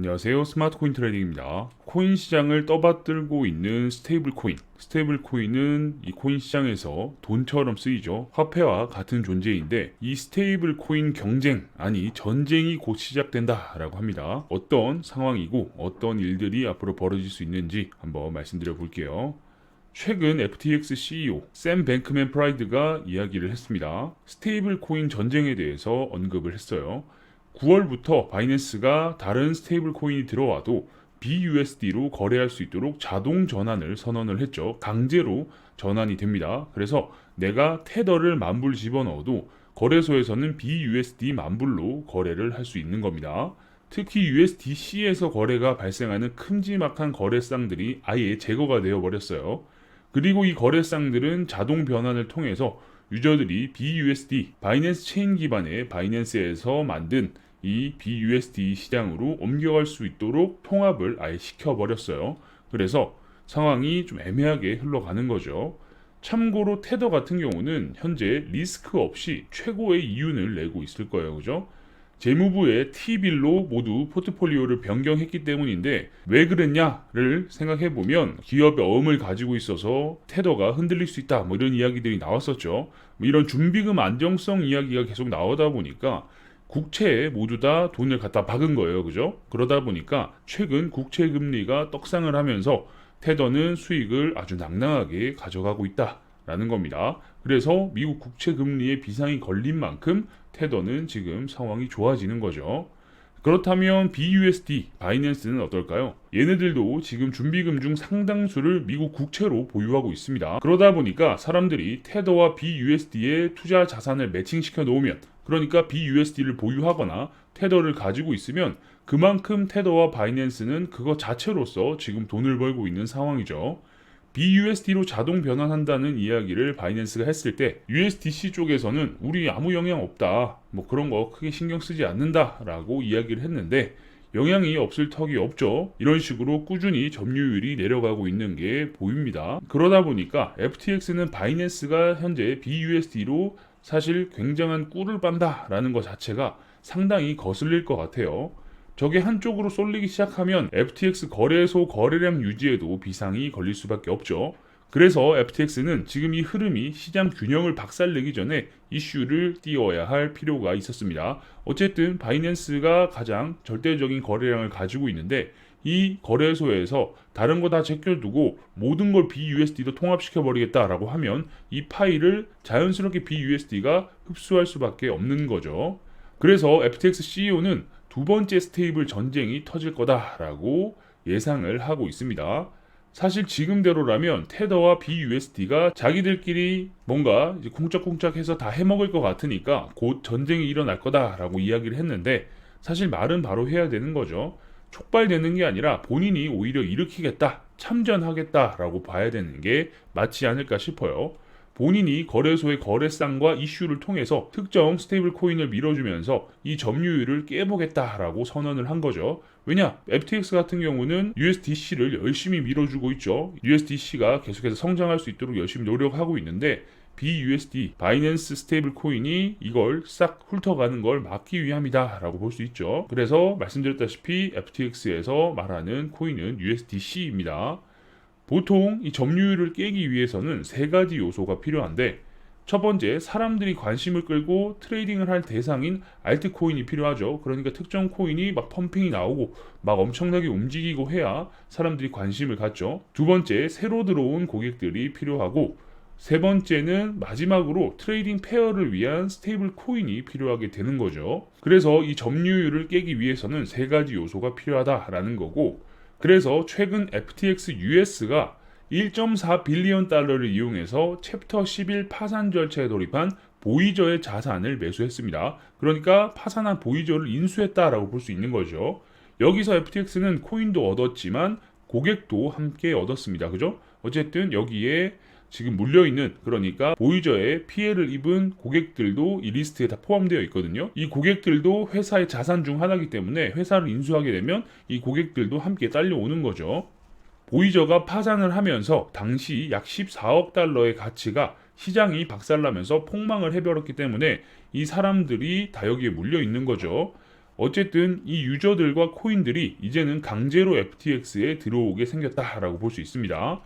안녕하세요. 스마트 코인 트레이딩입니다. 코인 시장을 떠받들고 있는 스테이블 코인. 스테이블 코인은 이 코인 시장에서 돈처럼 쓰이죠. 화폐와 같은 존재인데 이 스테이블 코인 경쟁, 아니 전쟁이 곧 시작된다라고 합니다. 어떤 상황이고 어떤 일들이 앞으로 벌어질 수 있는지 한번 말씀드려 볼게요. 최근 FTX CEO 샘 뱅크맨 프라이드가 이야기를 했습니다. 스테이블 코인 전쟁에 대해서 언급을 했어요. 9월부터 바이낸스가 다른 스테이블 코인이 들어와도 BUSD로 거래할 수 있도록 자동 전환을 선언을 했죠. 강제로 전환이 됩니다. 그래서 내가 테더를 10,000불 집어넣어도 거래소에서는 BUSD 10,000불로 거래를 할 수 있는 겁니다. 특히 USDC에서 거래가 발생하는 큼지막한 거래상들이 아예 제거가 되어 버렸어요. 그리고 이 거래상들은 자동 변환을 통해서 유저들이 BUSD, 바이낸스 체인 기반의 바이낸스에서 만든 이 BUSD 시장으로 옮겨갈 수 있도록 통합을 아예 시켜버렸어요. 그래서 상황이 좀 애매하게 흘러가는 거죠. 참고로 테더 같은 경우는 현재 리스크 없이 최고의 이윤을 내고 있을 거예요. 그죠? 재무부의 T빌로 모두 포트폴리오를 변경했기 때문인데 왜 그랬냐를 생각해보면 기업의 어음을 가지고 있어서 테더가 흔들릴 수 있다 뭐 이런 이야기들이 나왔었죠. 이런 준비금 안정성 이야기가 계속 나오다 보니까 국채에 모두 다 돈을 갖다 박은 거예요. 그죠? 그러다 보니까 최근 국채 금리가 떡상을 하면서 테더는 수익을 아주 낭낭하게 가져가고 있다라는 겁니다. 그래서 미국 국채 금리에 비상이 걸린 만큼 테더는 지금 상황이 좋아지는 거죠. 그렇다면 BUSD, 바이낸스는 어떨까요? 얘네들도 지금 준비금 중 상당수를 미국 국채로 보유하고 있습니다. 그러다 보니까 사람들이 테더와 BUSD에 투자 자산을 매칭시켜 놓으면, 그러니까 BUSD를 보유하거나 테더를 가지고 있으면 그만큼 테더와 바이낸스는 그거 자체로서 지금 돈을 벌고 있는 상황이죠. BUSD로 자동 변환한다는 이야기를 바이낸스가 했을 때 USDC 쪽에서는 우리 아무 영향 없다, 뭐 그런 거 크게 신경 쓰지 않는다 라고 이야기를 했는데 영향이 없을 턱이 없죠. 이런 식으로 꾸준히 점유율이 내려가고 있는 게 보입니다. 그러다 보니까 FTX는 바이낸스가 현재 BUSD로 사실 굉장한 꿀을 빤다 라는 것 자체가 상당히 거슬릴 것 같아요. 저게 한쪽으로 쏠리기 시작하면 FTX 거래소 거래량 유지에도 비상이 걸릴 수밖에 없죠. 그래서 FTX는 지금 이 흐름이 시장 균형을 박살내기 전에 이슈를 띄워야 할 필요가 있었습니다. 어쨌든 바이낸스가 가장 절대적인 거래량을 가지고 있는데 이 거래소에서 다른 거 다 제껴두고 모든 걸 BUSD로 통합시켜 버리겠다라고 하면 이 파일을 자연스럽게 BUSD가 흡수할 수밖에 없는 거죠. 그래서 FTX CEO는 두 번째 스테이블 전쟁이 터질 거다라고 예상을 하고 있습니다. 사실 지금대로라면 테더와 BUSD가 자기들끼리 뭔가 이제 쿵짝쿵짝해서 다 해먹을 것 같으니까 곧 전쟁이 일어날 거다라고 이야기를 했는데 사실 말은 바로 해야 되는 거죠. 촉발되는 게 아니라 본인이 오히려 일으키겠다, 참전하겠다라고 봐야 되는 게 맞지 않을까 싶어요. 본인이 거래소의 거래상과 이슈를 통해서 특정 스테이블 코인을 밀어주면서 이 점유율을 깨보겠다라고 선언을 한 거죠. 왜냐? FTX 같은 경우는 USDC를 열심히 밀어주고 있죠. USDC가 계속해서 성장할 수 있도록 열심히 노력하고 있는데 BUSD, 바이낸스 스테이블 코인이 이걸 싹 훑어가는 걸 막기 위함이다 라고 볼 수 있죠. 그래서 말씀드렸다시피 FTX에서 말하는 코인은 USDC입니다. 보통 이 점유율을 깨기 위해서는 세 가지 요소가 필요한데 첫 번째, 사람들이 관심을 끌고 트레이딩을 할 대상인 알트코인이 필요하죠. 그러니까 특정 코인이 막 펌핑이 나오고 막 엄청나게 움직이고 해야 사람들이 관심을 갖죠. 두 번째, 새로 들어온 고객들이 필요하고 세 번째는 마지막으로 트레이딩 페어를 위한 스테이블 코인이 필요하게 되는 거죠. 그래서 이 점유율을 깨기 위해서는 세 가지 요소가 필요하다라는 거고, 그래서 최근 FTX US가 1.4 빌리언 달러를 이용해서 챕터 11 파산 절차에 돌입한 보이저의 자산을 매수했습니다. 그러니까 파산한 보이저를 인수했다라고 볼 수 있는 거죠. 여기서 FTX는 코인도 얻었지만 고객도 함께 얻었습니다. 그죠? 어쨌든 여기에 지금 물려있는, 그러니까 보이저에 피해를 입은 고객들도 이 리스트에 다 포함되어 있거든요. 이 고객들도 회사의 자산 중 하나이기 때문에 회사를 인수하게 되면 이 고객들도 함께 딸려오는 거죠. 보이저가 파산을 하면서 당시 약 14억 달러의 가치가 시장이 박살나면서 폭망을 해버렸기 때문에 이 사람들이 다 여기에 물려 있는 거죠. 어쨌든 이 유저들과 코인들이 이제는 강제로 FTX에 들어오게 생겼다라고 볼 수 있습니다.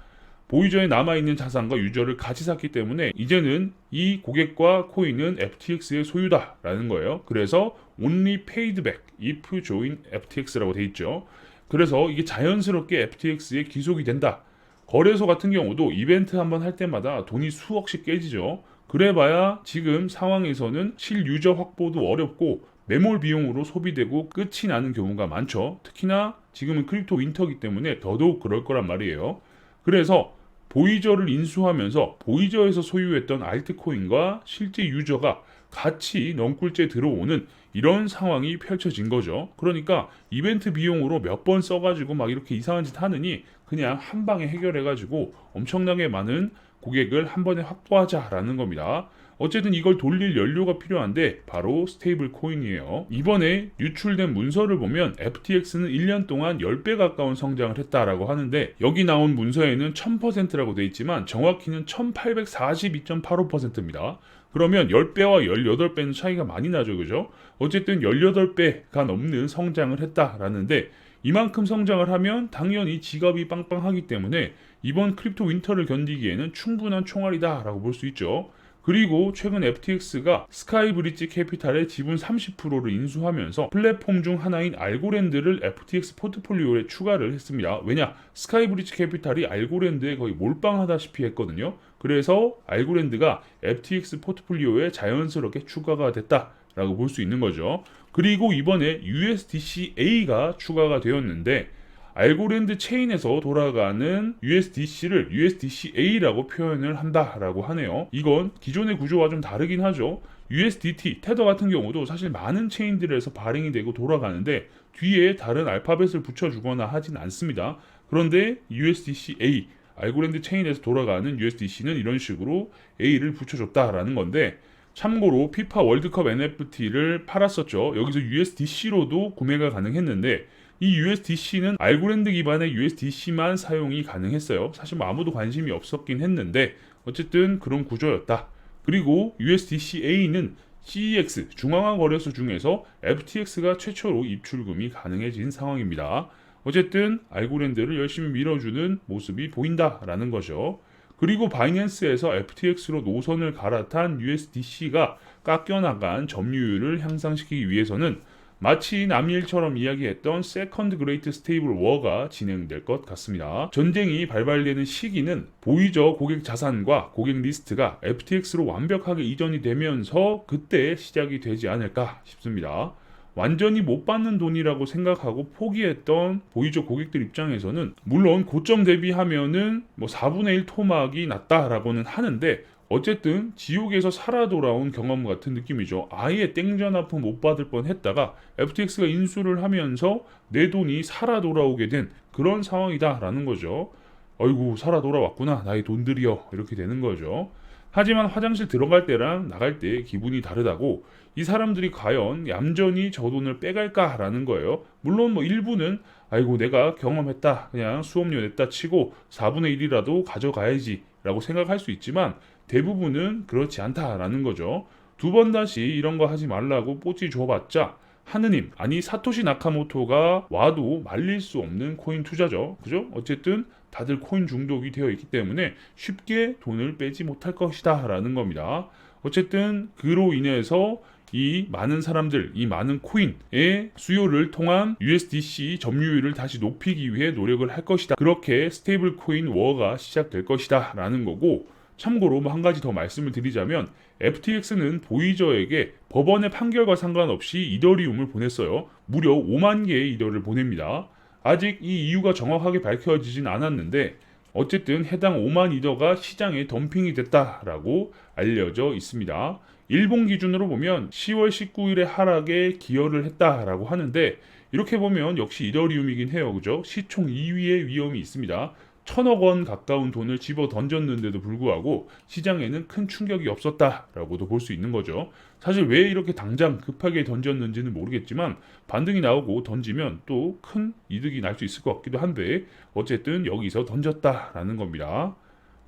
보이저에 남아있는 자산과 유저를 같이 샀기 때문에 이제는 이 고객과 코인은 FTX의 소유다라는 거예요. 그래서 only paid back if join FTX라고 돼 있죠. 그래서 이게 자연스럽게 FTX에 귀속이 된다. 거래소 같은 경우도 이벤트 한번 할 때마다 돈이 수억씩 깨지죠. 그래봐야 지금 상황에서는 실유저 확보도 어렵고 매몰 비용으로 소비되고 끝이 나는 경우가 많죠. 특히나 지금은 크립토 윈터이기 때문에 더더욱 그럴 거란 말이에요. 그래서 보이저를 인수하면서 보이저에서 소유했던 알트코인과 실제 유저가 같이 넝꿀째 들어오는 이런 상황이 펼쳐진 거죠. 그러니까 이벤트 비용으로 몇 번 써가지고 막 이렇게 이상한 짓 하느니 그냥 한 방에 해결해가지고 엄청나게 많은 고객을 한 번에 확보하자라는 겁니다. 어쨌든 이걸 돌릴 연료가 필요한데 바로 스테이블 코인이에요. 이번에 유출된 문서를 보면 FTX는 1년 동안 10배 가까운 성장을 했다라고 하는데 여기 나온 문서에는 1000%라고 돼 있지만 정확히는 1842.85%입니다. 그러면 10배와 18배는 차이가 많이 나죠. 그죠? 어쨌든 18배가 넘는 성장을 했다라는데 이만큼 성장을 하면 당연히 지갑이 빵빵하기 때문에 이번 크립토 윈터를 견디기에는 충분한 총알이다라고 볼 수 있죠. 그리고 최근 FTX가 스카이브리지 캐피탈의 지분 30%를 인수하면서 플랫폼 중 하나인 알고랜드를 FTX 포트폴리오에 추가를 했습니다. 왜냐? 스카이브리지 캐피탈이 알고랜드에 거의 몰빵하다시피 했거든요. 그래서 알고랜드가 FTX 포트폴리오에 자연스럽게 추가가 됐다라고 볼 수 있는 거죠. 그리고 이번에 USDC-A가 추가가 되었는데 알고랜드 체인에서 돌아가는 USDC를 USDC-A라고 표현을 한다라고 하네요. 이건 기존의 구조와 좀 다르긴 하죠. USDT, 테더 같은 경우도 사실 많은 체인들에서 발행이 되고 돌아가는데 뒤에 다른 알파벳을 붙여주거나 하진 않습니다. 그런데 USDC-A, 알고랜드 체인에서 돌아가는 USDC는 이런 식으로 A를 붙여줬다라는 건데 참고로 피파 월드컵 NFT를 팔았었죠. 여기서 USDC로도 구매가 가능했는데 이 USDC는 알고랜드 기반의 USDC만 사용이 가능했어요. 사실 뭐 아무도 관심이 없었긴 했는데 어쨌든 그런 구조였다. 그리고 USDC-A는 CEX 중앙화 거래소 중에서 FTX가 최초로 입출금이 가능해진 상황입니다. 어쨌든 알고랜드를 열심히 밀어주는 모습이 보인다라는 거죠. 그리고 바이낸스에서 FTX로 노선을 갈아탄 USDC가 깎여나간 점유율을 향상시키기 위해서는 마치 남일처럼 이야기했던 세컨드 그레이트 스테이블 워가 진행될 것 같습니다. 전쟁이 발발되는 시기는 보이저 고객 자산과 고객 리스트가 FTX로 완벽하게 이전이 되면서 그때 시작이 되지 않을까 싶습니다. 완전히 못 받는 돈이라고 생각하고 포기했던 보이저 고객들 입장에서는 물론 고점 대비하면은 뭐 4분의 1 토막이 났다라고는 하는데 어쨌든 지옥에서 살아 돌아온 경험 같은 느낌이죠. 아예 땡전 아프 못 받을 뻔 했다가 FTX가 인수를 하면서 내 돈이 살아 돌아오게 된 그런 상황이다라는 거죠. 어이구 살아 돌아왔구나 나의 돈들이여 이렇게 되는 거죠. 하지만 화장실 들어갈 때랑 나갈 때 기분이 다르다고 이 사람들이 과연 얌전히 저 돈을 빼갈까라는 거예요. 물론 뭐 일부는 아이고 내가 경험했다 그냥 수업료 냈다 치고 4분의 1이라도 가져가야지 라고 생각할 수 있지만 대부분은 그렇지 않다라는 거죠. 두 번 다시 이런 거 하지 말라고 뽀찌 줘봤자 하느님 아니 사토시 나카모토가 와도 말릴 수 없는 코인 투자죠. 그죠? 어쨌든 다들 코인 중독이 되어 있기 때문에 쉽게 돈을 빼지 못할 것이다 라는 겁니다. 어쨌든 그로 인해서 이 많은 사람들, 이 많은 코인의 수요를 통한 USDC 점유율을 다시 높이기 위해 노력을 할 것이다. 그렇게 스테이블 코인 워가 시작될 것이다 라는 거고 참고로 뭐 한 가지 더 말씀을 드리자면 FTX는 보이저에게 법원의 판결과 상관없이 이더리움을 보냈어요. 무려 5만 개의 이더를 보냅니다. 아직 이 이유가 정확하게 밝혀지진 않았는데 어쨌든 해당 5만 이더가 시장에 덤핑이 됐다라고 알려져 있습니다. 일본 기준으로 보면 10월 19일의 하락에 기여를 했다라고 하는데 이렇게 보면 역시 이더리움이긴 해요. 그죠? 시총 2위의 위험이 있습니다. 1000억 원 가까운 돈을 집어 던졌는데도 불구하고 시장에는 큰 충격이 없었다라고도 볼 수 있는 거죠. 사실 왜 이렇게 당장 급하게 던졌는지는 모르겠지만 반등이 나오고 던지면 또 큰 이득이 날 수 있을 것 같기도 한데 어쨌든 여기서 던졌다라는 겁니다.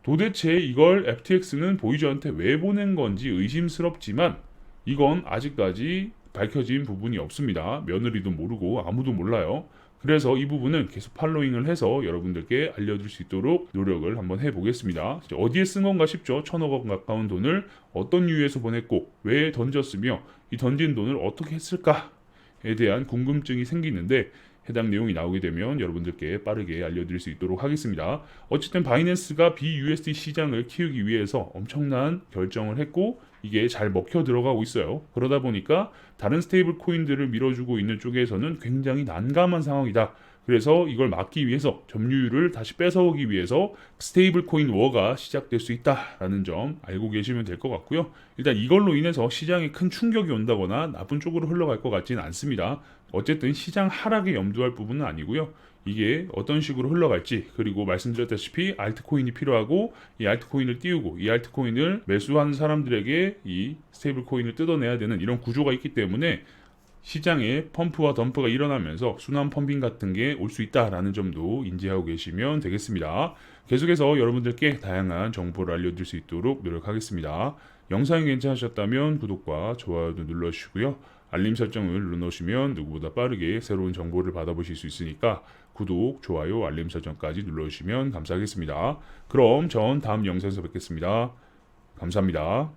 도대체 이걸 FTX는 보이저한테 왜 보낸 건지 의심스럽지만 이건 아직까지 밝혀진 부분이 없습니다. 며느리도 모르고 아무도 몰라요. 그래서 이 부분은 계속 팔로잉을 해서 여러분들께 알려줄 수 있도록 노력을 한번 해보겠습니다. 어디에 쓴 건가 싶죠? 1,000억 원 가까운 돈을 어떤 이유에서 보냈고 왜 던졌으며 이 던진 돈을 어떻게 했을까에 대한 궁금증이 생기는데 해당 내용이 나오게 되면 여러분들께 빠르게 알려드릴 수 있도록 하겠습니다. 어쨌든 바이낸스가 BUSD 시장을 키우기 위해서 엄청난 결정을 했고 이게 잘 먹혀 들어가고 있어요. 그러다 보니까 다른 스테이블 코인들을 밀어주고 있는 쪽에서는 굉장히 난감한 상황이다. 그래서 이걸 막기 위해서 점유율을 다시 뺏어오기 위해서 스테이블 코인 워가 시작될 수 있다라는 점 알고 계시면 될 것 같고요. 일단 이걸로 인해서 시장에 큰 충격이 온다거나 나쁜 쪽으로 흘러갈 것 같지는 않습니다. 어쨌든 시장 하락에 염두할 부분은 아니고요. 이게 어떤 식으로 흘러갈지, 그리고 말씀드렸다시피 알트코인이 필요하고 이 알트코인을 띄우고 이 알트코인을 매수하는 사람들에게 이 스테이블 코인을 뜯어내야 되는 이런 구조가 있기 때문에 시장에 펌프와 덤프가 일어나면서 순환 펌핑 같은 게 올 수 있다라는 점도 인지하고 계시면 되겠습니다. 계속해서 여러분들께 다양한 정보를 알려드릴 수 있도록 노력하겠습니다. 영상이 괜찮으셨다면 구독과 좋아요도 눌러주시고요. 알림 설정을 눌러놓으시면 누구보다 빠르게 새로운 정보를 받아보실 수 있으니까 구독, 좋아요, 알림 설정까지 눌러주시면 감사하겠습니다. 그럼 전 다음 영상에서 뵙겠습니다. 감사합니다.